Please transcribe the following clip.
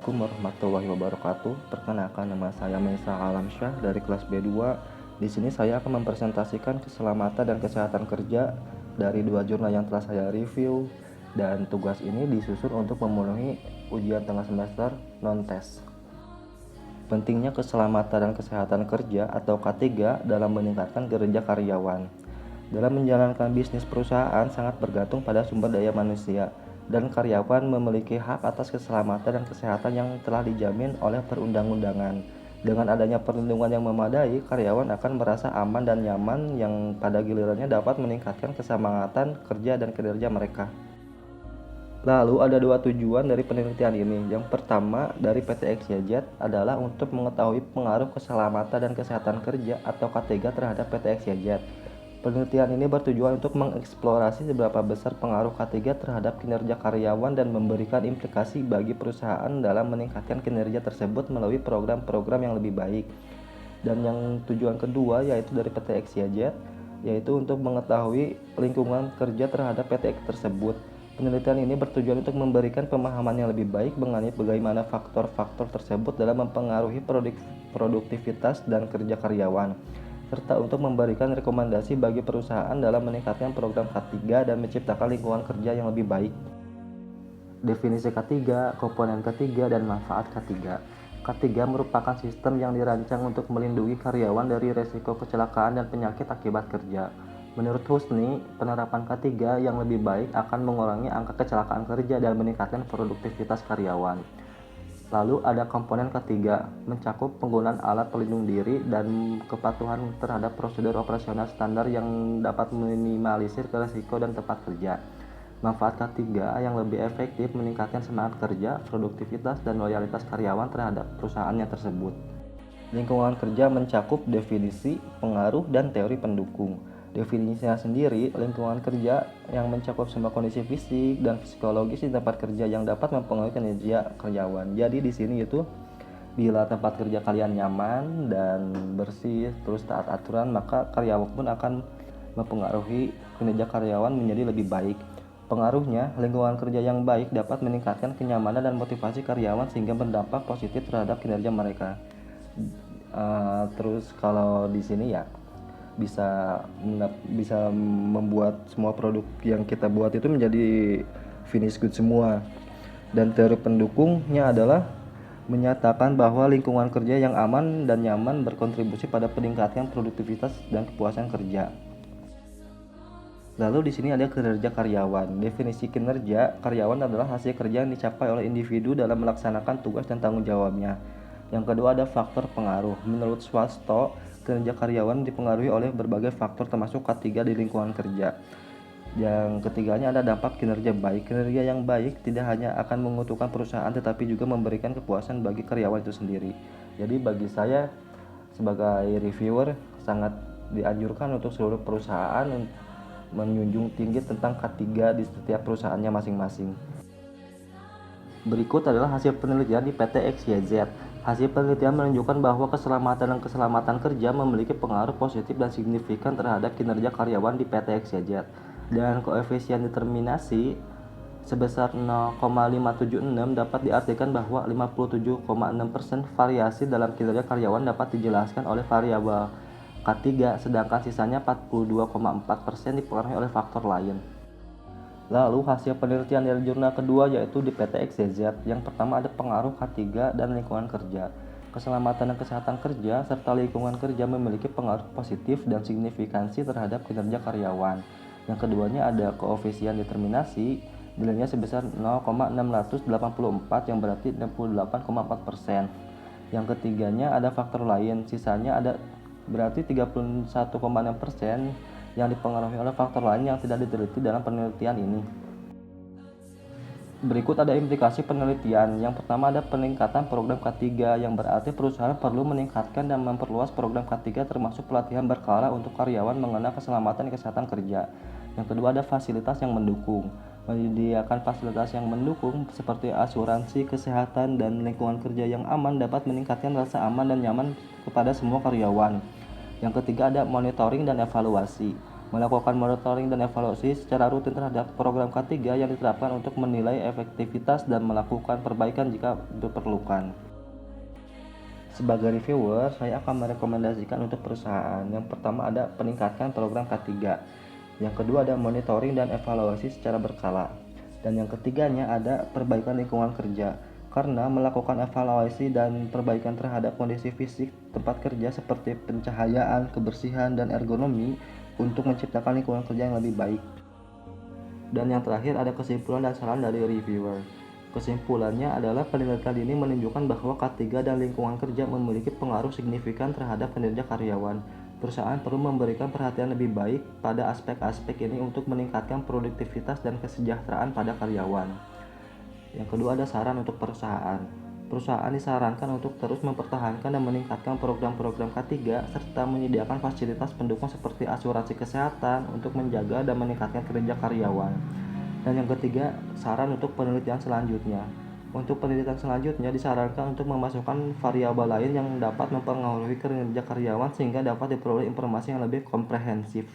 Assalamualaikum warahmatullahi wabarakatuh. Perkenalkan, nama saya Maisa Alamsyah dari kelas B2. Di sini saya akan mempresentasikan keselamatan dan kesehatan kerja dari dua jurnal yang telah saya review, dan tugas ini disusun untuk memenuhi ujian tengah semester non-tes. Pentingnya keselamatan dan kesehatan kerja atau K3 dalam meningkatkan kinerja karyawan. Dalam menjalankan bisnis perusahaan sangat bergantung pada sumber daya manusia, dan karyawan memiliki hak atas keselamatan dan kesehatan yang telah dijamin oleh perundang-undangan. Dengan adanya perlindungan yang memadai, karyawan akan merasa aman dan nyaman, yang pada gilirannya dapat meningkatkan keselamatan kerja dan kinerja mereka. Lalu ada dua tujuan dari penelitian ini. Yang pertama dari PT XYZ adalah untuk mengetahui pengaruh keselamatan dan kesehatan kerja atau K3 terhadap PT XYZ. Penelitian ini bertujuan untuk mengeksplorasi seberapa besar pengaruh K3 terhadap kinerja karyawan dan memberikan implikasi bagi perusahaan dalam meningkatkan kinerja tersebut melalui program-program yang lebih baik. Dan yang tujuan kedua yaitu dari PT XYZ, yaitu untuk mengetahui lingkungan kerja terhadap PT tersebut. Penelitian ini bertujuan untuk memberikan pemahaman yang lebih baik mengenai bagaimana faktor-faktor tersebut dalam mempengaruhi produktivitas dan kerja karyawan, serta untuk memberikan rekomendasi bagi perusahaan dalam meningkatkan program K3 dan menciptakan lingkungan kerja yang lebih baik. Definisi K3, komponen K3, dan manfaat K3. K3 merupakan sistem yang dirancang untuk melindungi karyawan dari resiko kecelakaan dan penyakit akibat kerja. Menurut Husni, penerapan K3 yang lebih baik akan mengurangi angka kecelakaan kerja dan meningkatkan produktivitas karyawan. Lalu ada komponen K3, mencakup penggunaan alat pelindung diri dan kepatuhan terhadap prosedur operasional standar yang dapat meminimalisir risiko dan tempat kerja. Manfaat K3 yang lebih efektif meningkatkan semangat kerja, produktivitas, dan loyalitas karyawan terhadap perusahaannya tersebut. Lingkungan kerja mencakup definisi, pengaruh, dan teori pendukung. Definisinya sendiri, lingkungan kerja yang mencakup semua kondisi fisik dan psikologis di tempat kerja yang dapat mempengaruhi kinerja karyawan. Jadi di sini itu bila tempat kerja kalian nyaman dan bersih, terus taat aturan, maka karyawan pun akan mempengaruhi kinerja karyawan menjadi lebih baik. Pengaruhnya, lingkungan kerja yang baik dapat meningkatkan kenyamanan dan motivasi karyawan sehingga berdampak positif terhadap kinerja mereka. Terus kalau di sini ya bisa membuat semua produk yang kita buat itu menjadi finish good semua. Dan teori pendukungnya adalah menyatakan bahwa lingkungan kerja yang aman dan nyaman berkontribusi pada peningkatan produktivitas dan kepuasan kerja. Lalu di sini ada kinerja karyawan. Definisi kinerja karyawan adalah hasil kerja yang dicapai oleh individu dalam melaksanakan tugas dan tanggung jawabnya. Yang kedua ada faktor pengaruh. Menurut Swasto, kinerja karyawan dipengaruhi oleh berbagai faktor termasuk K3 di lingkungan kerja. Yang ketiganya ada dampak kinerja baik. Kinerja yang baik tidak hanya akan menguntungkan perusahaan tetapi juga memberikan kepuasan bagi karyawan itu sendiri. Jadi bagi saya sebagai reviewer sangat dianjurkan untuk seluruh perusahaan menjunjung tinggi tentang K3 di setiap perusahaannya masing-masing. Berikut adalah hasil penelitian di PT XYZ. Hasil penelitian menunjukkan bahwa keselamatan dan keselamatan kerja memiliki pengaruh positif dan signifikan terhadap kinerja karyawan di PT XYZ. Dan koefisien determinasi sebesar 0,576 dapat diartikan bahwa 57,6% variasi dalam kinerja karyawan dapat dijelaskan oleh variabel K3, sedangkan sisanya 42,4% dipengaruhi oleh faktor lain. Lalu hasil penelitian dari jurnal kedua yaitu di PT XYZ. Yang pertama ada pengaruh K3 dan lingkungan kerja. Keselamatan dan kesehatan kerja serta lingkungan kerja memiliki pengaruh positif dan signifikansi terhadap kinerja karyawan. Yang keduanya ada koefisien determinasi, nilainya sebesar 0,684 yang berarti 68,4%. Yang ketiganya ada faktor lain, sisanya ada berarti 31,6% yang dipengaruhi oleh faktor lain yang tidak diteliti dalam penelitian ini. Berikut ada implikasi penelitian. Yang pertama ada peningkatan program K3, yang berarti perusahaan perlu meningkatkan dan memperluas program K3 termasuk pelatihan berkala untuk karyawan mengenai keselamatan dan kesehatan kerja. Yang kedua ada fasilitas yang mendukung. Menyediakan fasilitas yang mendukung seperti asuransi kesehatan dan lingkungan kerja yang aman dapat meningkatkan rasa aman dan nyaman kepada semua karyawan. Yang ketiga ada monitoring dan evaluasi. melakukan monitoring dan evaluasi secara rutin terhadap program K3 yang diterapkan untuk menilai efektivitas dan melakukan perbaikan jika diperlukan. Sebagai reviewer, saya akan merekomendasikan untuk perusahaan. Yang pertama ada peningkatkan program K3. Yang kedua ada monitoring dan evaluasi secara berkala. Dan yang ketiganya ada perbaikan lingkungan kerja. Karena melakukan evaluasi dan perbaikan terhadap kondisi fisik tempat kerja seperti pencahayaan, kebersihan, dan ergonomi untuk menciptakan lingkungan kerja yang lebih baik. Dan yang terakhir ada kesimpulan dan saran dari reviewer. Kesimpulannya adalah penelitian ini menunjukkan bahwa K3 dan lingkungan kerja memiliki pengaruh signifikan terhadap kinerja karyawan. Perusahaan perlu memberikan perhatian lebih baik pada aspek-aspek ini untuk meningkatkan produktivitas dan kesejahteraan pada karyawan. Yang kedua ada saran untuk perusahaan. Perusahaan disarankan untuk terus mempertahankan dan meningkatkan program-program K3 serta menyediakan fasilitas pendukung seperti asuransi kesehatan untuk menjaga dan meningkatkan kinerja karyawan. Dan yang ketiga, saran untuk penelitian selanjutnya. Untuk penelitian selanjutnya disarankan untuk memasukkan variabel lain yang dapat mempengaruhi kinerja karyawan sehingga dapat diperoleh informasi yang lebih komprehensif.